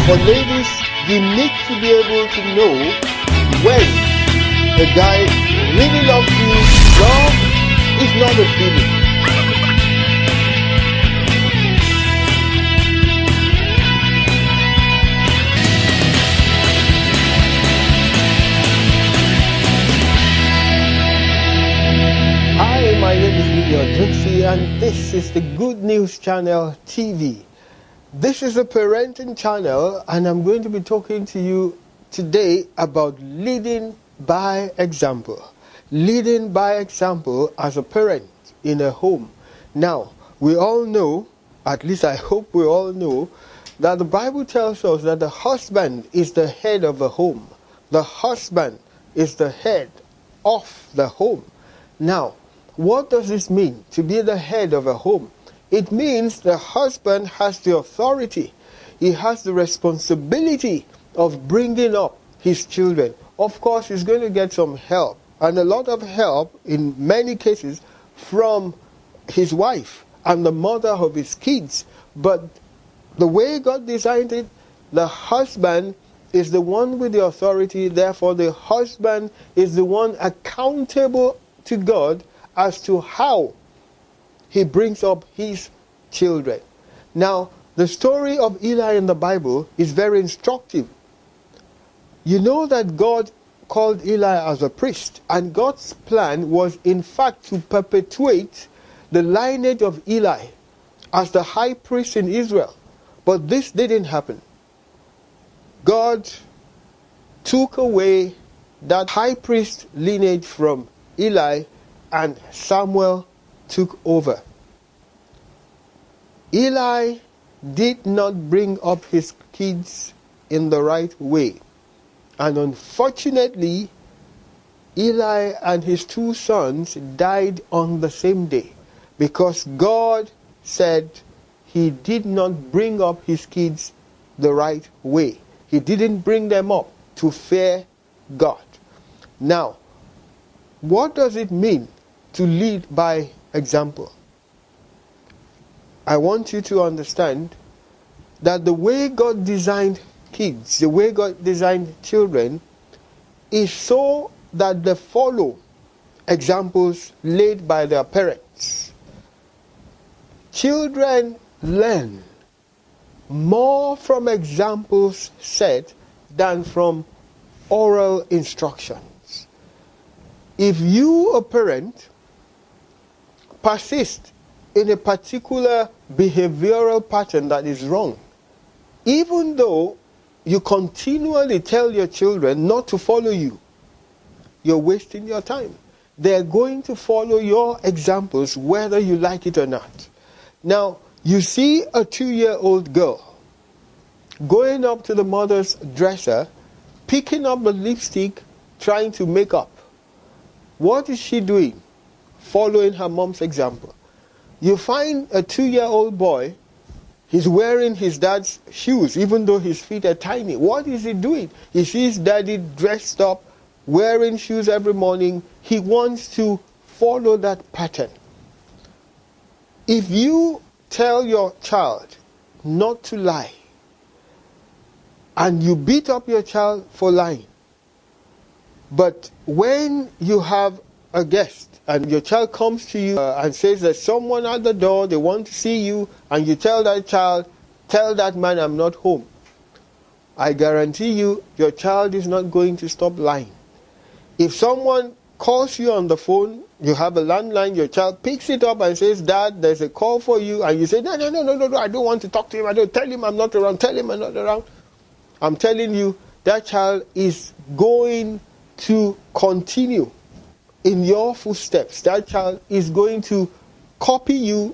For ladies, you need to be able to know when the guy really loves you. Love is not a feeling. Hi, my name is Niyi Odunsi, and this is the Good News Channel TV. This is a parenting channel, and I'm going to be talking to you today about leading by example. Leading by example as a parent in a home. Now, we all know, at least I hope we all know, that the Bible tells us that the husband is the head of the home. The husband is the head of the home. Now, what does this mean, to be the head of a home? It means the husband has the authority. He has the responsibility of bringing up his children. Of course, he's going to get some help, and a lot of help, in many cases, from his wife and the mother of his kids. But the way God designed it, the husband is the one with the authority. Therefore, the husband is the one accountable to God as to how he brings up his children. Now, the story of Eli in the Bible is very instructive. You know that God called Eli as a priest, and God's plan was in fact to perpetuate the lineage of Eli as the high priest in Israel. But this didn't happen. God took away that high priest lineage from Eli, and Samuel took over. Eli did not bring up his kids in the right way. And unfortunately, Eli and his two sons died on the same day, because God said he did not bring up his kids the right way. He didn't bring them up to fear God. Now, what does it mean to lead by example? I want you to understand that the way God designed kids, the way God designed children, is so that they follow examples laid by their parents. Children learn more from examples set than from oral instructions. If you, a parent, persist in a particular behavioral pattern that is wrong, even though you continually tell your children not to follow you, you're wasting your time. They're going to follow your examples whether you like it or not. Now, you see a 2-year-old girl going up to the mother's dresser, picking up the lipstick, trying to make up. What is she doing? Following her mom's example. You find a 2-year-old boy, he's wearing his dad's shoes, even though his feet are tiny. What is he doing? He sees daddy dressed up, wearing shoes every morning. He wants to follow that pattern. If you tell your child not to lie, and you beat up your child for lying, but when you have a guest and your child comes to you and says there's someone at the door, they want to see you, and you tell that child, tell that man I'm not home, I guarantee you your child is not going to stop lying. If someone calls you on the phone, you have a landline, your child picks it up and says, Dad, there's a call for you, and you say, no, I don't want to talk to him, I don't, tell him I'm not around, tell him I'm not around. I'm telling you, that child is going to continue in your footsteps. That child is going to copy you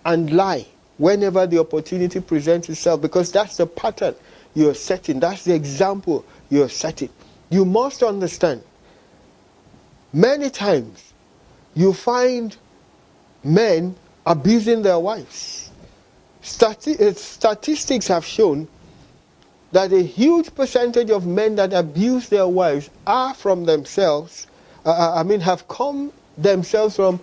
and lie whenever the opportunity presents itself, because that's the pattern you're setting. That's the example you're setting. You must understand, many times you find men abusing their wives. Statistics have shown that a huge percentage of men that abuse their wives are from themselves, have come themselves from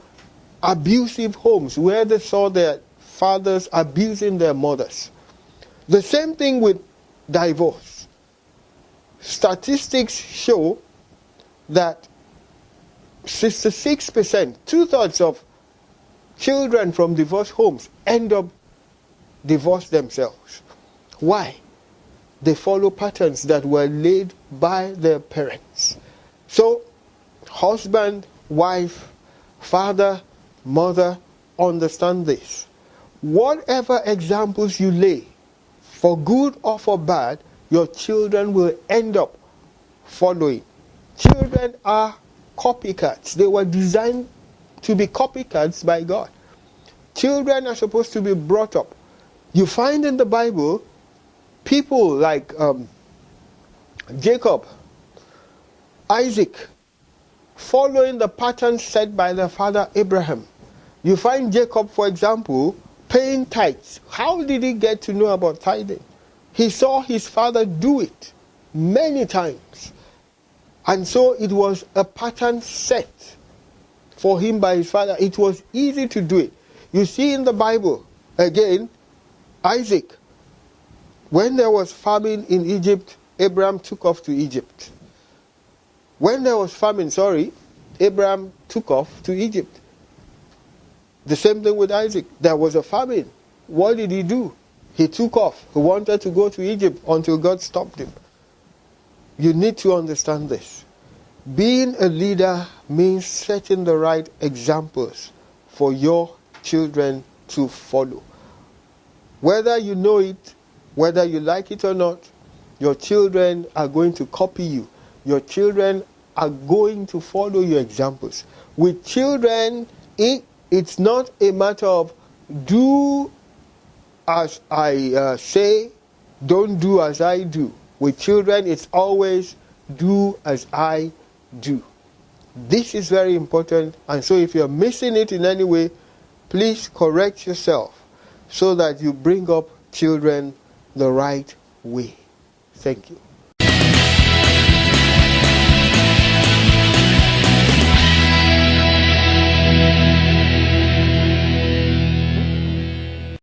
abusive homes where they saw their fathers abusing their mothers. The same thing with divorce. Statistics show that 66%, two-thirds of children from divorced homes end up divorced themselves. Why? They follow patterns that were laid by their parents. So, husband, wife, father, mother, understand this. Whatever examples you lay, for good or for bad, your children will end up following. Children are copycats. They were designed to be copycats by God. Children are supposed to be brought up. You find in the Bible people like Jacob, Isaac, following the pattern set by their father Abraham. You find Jacob, for example, paying tithes. How did he get to know about tithing? He saw his father do it many times. And so it was a pattern set for him by his father. It was easy to do it. You see in the Bible, again, Isaac, when there was famine in Egypt, Abraham took off to Egypt. When there was famine, Abraham took off to Egypt. The same thing with Isaac. There was a famine. What did he do? He took off. He wanted to go to Egypt until God stopped him. You need to understand this. Being a leader means setting the right examples for your children to follow. Whether you know it, whether you like it or not, your children are going to copy you. Your children are going to follow your examples. With children, it's not a matter of do as I say, don't do as I do. With children, it's always do as I do. This is very important, and so if you're missing it in any way, please correct yourself so that you bring up children the right way. Thank you.